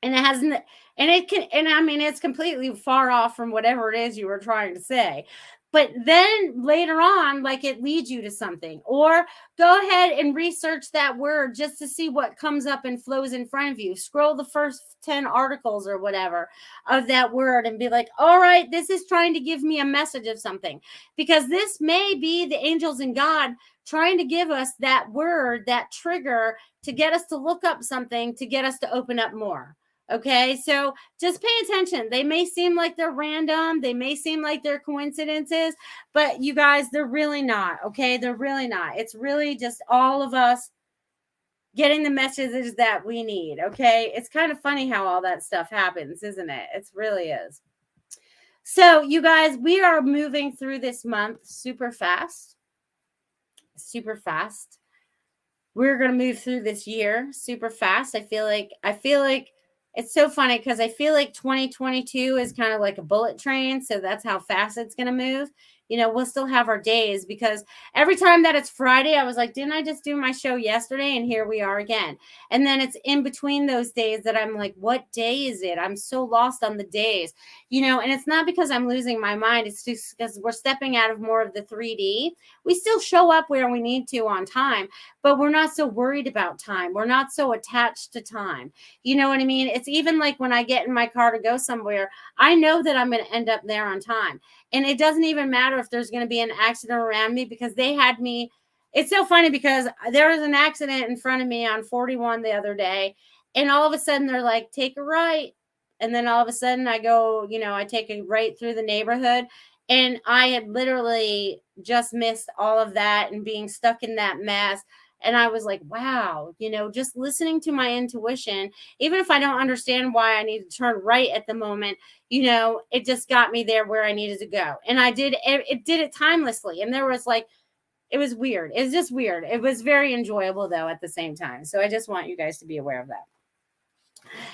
And it hasn't, and it can, and I mean, it's completely far off from whatever it is you were trying to say. But then later on, like it leads you to something, or go ahead and research that word just to see what comes up and flows in front of you. Scroll the first 10 articles or whatever of that word and be like, all right, this is trying to give me a message of something, because this may be the angels and God trying to give us that word, that trigger to get us to look up something, to get us to open up more. Okay, so just pay attention. They may seem like they're random. They may seem like they're coincidences, but you guys, they're really not. Okay, they're really not. It's really just all of us getting the messages that we need. Okay, it's kind of funny how all that stuff happens, isn't it? It really is. So you guys, we are moving through this month super fast. Super fast. We're going to move through this year super fast. I feel like it's so funny because I feel like 2022 is kind of like a bullet train. So that's how fast it's going to move. You know, we'll still have our days, because every time that it's Friday, I was like, didn't I just do my show yesterday? And here we are again. And then it's in between those days that I'm like, what day is it? I'm so lost on the days, you know, and it's not because I'm losing my mind. It's just because we're stepping out of more of the 3D. We still show up where we need to on time, but we're not so worried about time. We're not so attached to time. You know what I mean? It's even like when I get in my car to go somewhere, I know that I'm going to end up there on time. And it doesn't even matter if there's going to be an accident around me, because they had me. It's so funny because there was an accident in front of me on 41 the other day. And all of a sudden they're like, take a right. And then all of a sudden I go, you know, I take a right through the neighborhood. And I had literally just missed all of that and being stuck in that mess. And I was like, wow, you know, just listening to my intuition, even if I don't understand why I need to turn right at the moment, you know, it just got me there where I needed to go. And I did, it did it timelessly. And there was like, it was weird. It was just weird. It was very enjoyable though at the same time. So I just want you guys to be aware of that.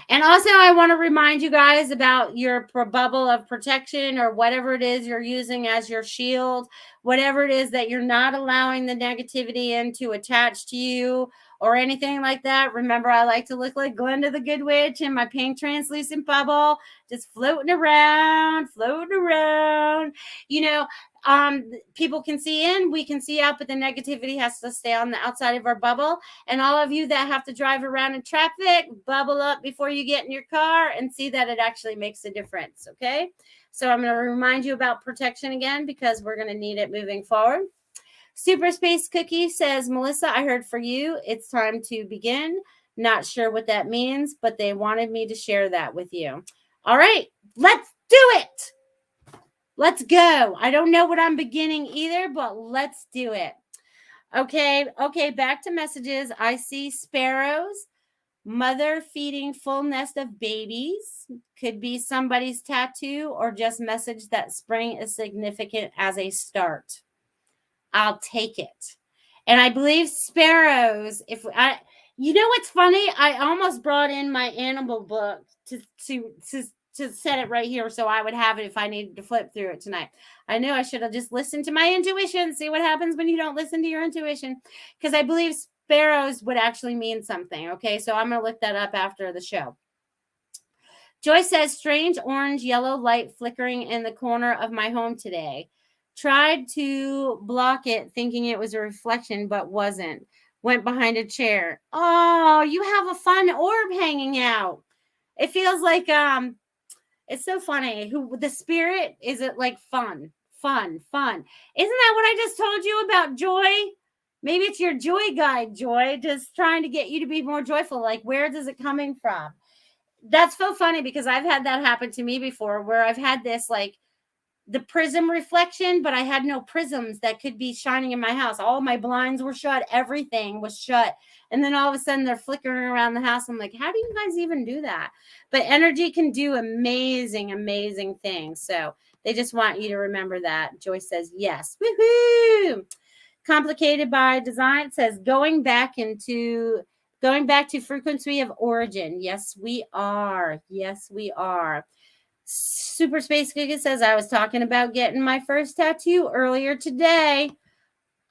And also, I want to remind you guys about your bubble of protection, or whatever it is you're using as your shield, whatever it is that you're not allowing the negativity in to attach to you or anything like that. Remember, I like to look like Glenda the Good Witch in my pink translucent bubble, just floating around. You know, people can see in, we can see out, but the negativity has to stay on the outside of our bubble. And all of you that have to drive around in traffic, bubble up before you get in your car and see that it actually makes a difference. Okay, so I'm going to remind you about protection again, because we're going to need it moving forward. Super Space Cookie says, Melissa, I heard for you, it's time to begin. Not sure what that means, but they wanted me to share that with you. All right, let's do it. Let's go. I don't know what I'm beginning either, but let's do it. Okay, back to messages. I see sparrows, mother feeding full nest of babies. Could be somebody's tattoo, or just message that spring is significant as a start. I'll take it. And I believe sparrows, you know what's funny? I almost brought in my animal book to set it right here so I would have it if I needed to flip through it tonight. I knew I should have just listened to my intuition. See what happens when you don't listen to your intuition. Because I believe sparrows would actually mean something. Okay, so I'm going to look that up after the show. Joy says, strange orange yellow light flickering in the corner of my home today. Tried to block it thinking it was a reflection, but wasn't. Went behind a chair. Oh, you have a fun orb hanging out. It feels like it's so funny. Who the spirit is, it like fun. Isn't that what I just told you about joy? Maybe it's your joy guide, Joy, just trying to get you to be more joyful. Like, where does it coming from? That's so funny, because I've had that happen to me before, where I've had this like the prism reflection, but I had no prisms that could be shining in my house. All my blinds were shut. Everything was shut. And then all of a sudden they're flickering around the house. I'm like, how do you guys even do that? But energy can do amazing, amazing things. So they just want you to remember that. Joyce says, yes. Woohoo! Complicated by Design says, going back into Going back to frequency of origin. Yes, we are. Yes, we are. Super Space Giga says, I was talking about getting my first tattoo earlier today.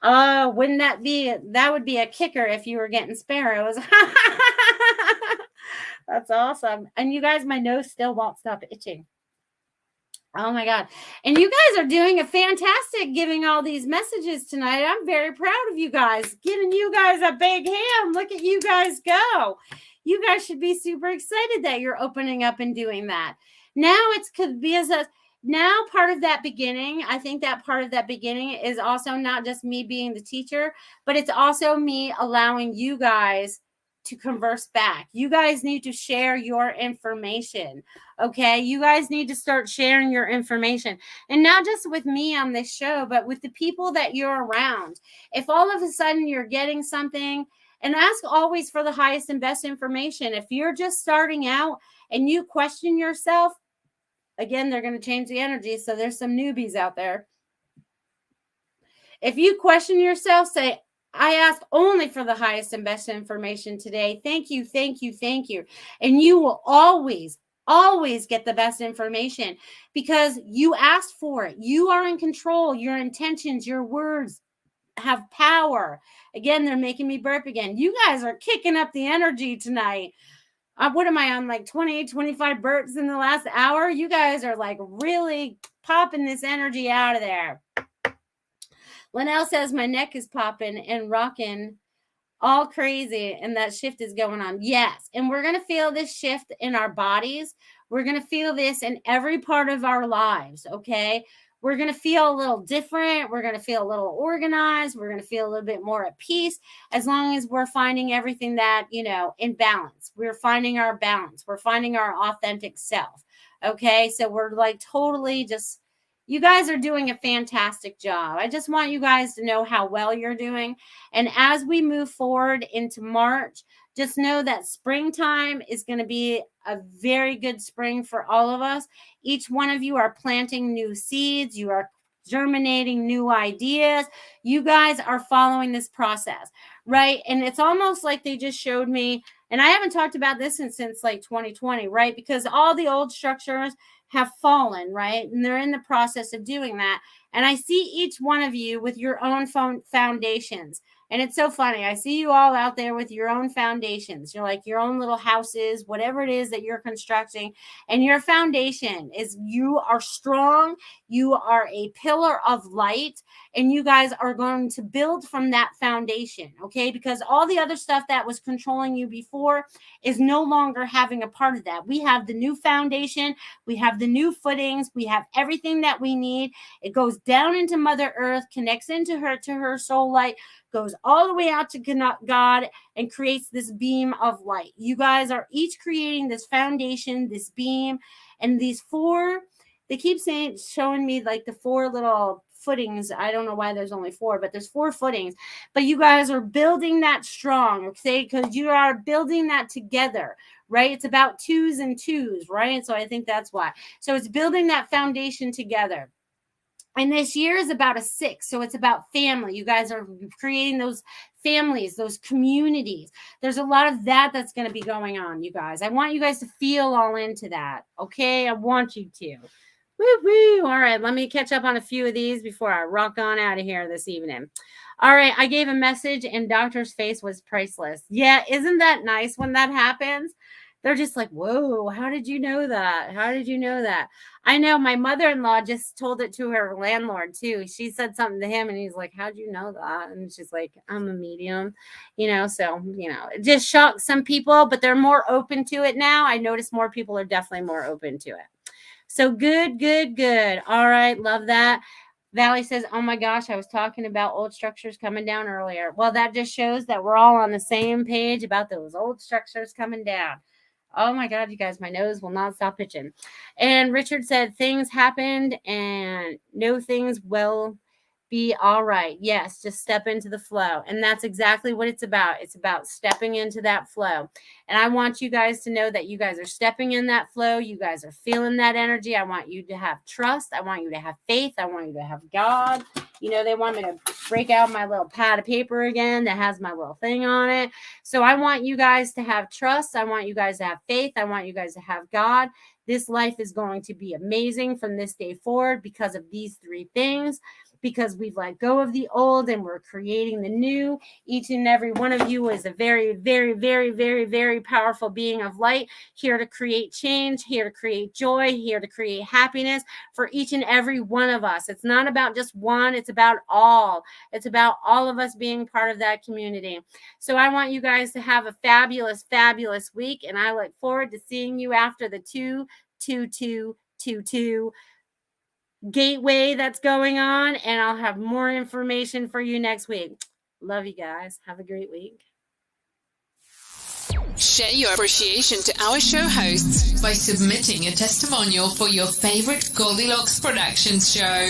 Oh, wouldn't that would be a kicker if you were getting sparrows. That's awesome. And you guys, my nose still won't stop itching. Oh my God. And you guys are doing a fantastic giving all these messages tonight. I'm very proud of you guys, giving you guys a big hand. Look at you guys go. You guys should be super excited that you're opening up and doing that. Now it's could be now part of that beginning. I think that part of that beginning is also not just me being the teacher, but it's also me allowing you guys to converse back. You guys need to share your information. Okay. You guys need to start sharing your information, and not just with me on this show, but with the people that you're around. If all of a sudden you're getting something, and ask always for the highest and best information. If you're just starting out and you question yourself, again, they're going to change the energy. So there's some newbies out there. If you question yourself, say, I ask only for the highest and best information today. Thank you, thank you, thank you. And you will always get the best information because you asked for it. You are in control. Your intentions, your words have power. Again, they're making me burp again. You guys are kicking up the energy tonight. What am I on, like 20, 25 burps in the last hour? You guys are like really popping this energy out of there. Linnell says my neck is popping and rocking all crazy, and that shift is going on. Yes, and we're going to feel this shift in our bodies. We're going to feel this in every part of our lives, okay? We're going to feel a little different. We're going to feel a little organized. We're going to feel a little bit more at peace as long as we're finding everything that, in balance. We're finding our balance. We're finding our authentic self, okay? So we're like totally just... You guys are doing a fantastic job. I just want you guys to know how well you're doing. And as we move forward into March, just know that springtime is going to be a very good spring for all of us. Each one of you are planting new seeds. You are germinating new ideas. You guys are following this process, right? And it's almost like they just showed me, and I haven't talked about this since like 2020, right? Because all the old structures have fallen, right? And they're in the process of doing that. And I see each one of you with your own foundations. And it's so funny. I see you all out there with your own foundations. You're like your own little houses, whatever it is that you're constructing. And your foundation is you are strong. You are a pillar of light. And you guys are going to build from that foundation, okay? Because all the other stuff that was controlling you before is no longer having a part of that. We have the new foundation. We have the new footings. We have everything that we need. It goes down into Mother Earth, connects into her soul light, goes all the way out to God, and creates this beam of light. You guys are each creating this foundation, this beam, and these four, they keep showing me like the four little footings. I don't know why there's only four, but there's four footings. But you guys are building that strong, okay? Because you are building that together, right? It's about twos and twos, right? So I think that's why. So it's building that foundation together. And this year is about a 6. So it's about family. You guys are creating those families, those communities. There's a lot of that's going to be going on, you guys. I want you guys to feel all into that. Okay. I want you to. Woo-woo. All right. Let me catch up on a few of these before I rock on out of here this evening. All right. I gave a message and doctor's face was priceless. Yeah. Isn't that nice when that happens? They're just like, whoa, how did you know that? How did you know that? I know my mother-in-law just told it to her landlord too. She said something to him and he's like, how'd you know that? And she's like, I'm a medium, so, it just shocked some people, but they're more open to it now. I notice more people are definitely more open to it. So good, good, good. All right. Love that. Valley says, oh my gosh, I was talking about old structures coming down earlier. Well, that just shows that we're all on the same page about those old structures coming down. Oh my God, you guys, my nose will not stop itching. And Richard said, things happened and no things will be all right. Yes, just step into the flow. And that's exactly what it's about. It's about stepping into that flow. And I want you guys to know that you guys are stepping in that flow. You guys are feeling that energy. I want you to have trust. I want you to have faith. I want you to have God. You know, they want me to break out my little pad of paper again that has my little thing on it. So I want you guys to have trust. I want you guys to have faith. I want you guys to have God. This life is going to be amazing from this day forward because of these 3 things. Because we've let go of the old and we're creating the new. Each and every one of you is a very, very, very, very, very powerful being of light, here to create change, here to create joy, here to create happiness for each and every one of us. It's not about just one, it's about all. It's about all of us being part of that community. So I want you guys to have a fabulous, fabulous week, and I look forward to seeing you after the 2/22/22 gateway that's going on, and I'll have more information for you next week. Love you guys. Have a great week.
Share your appreciation to our show hosts by submitting a testimonial for your favorite Goldylocks Productions show.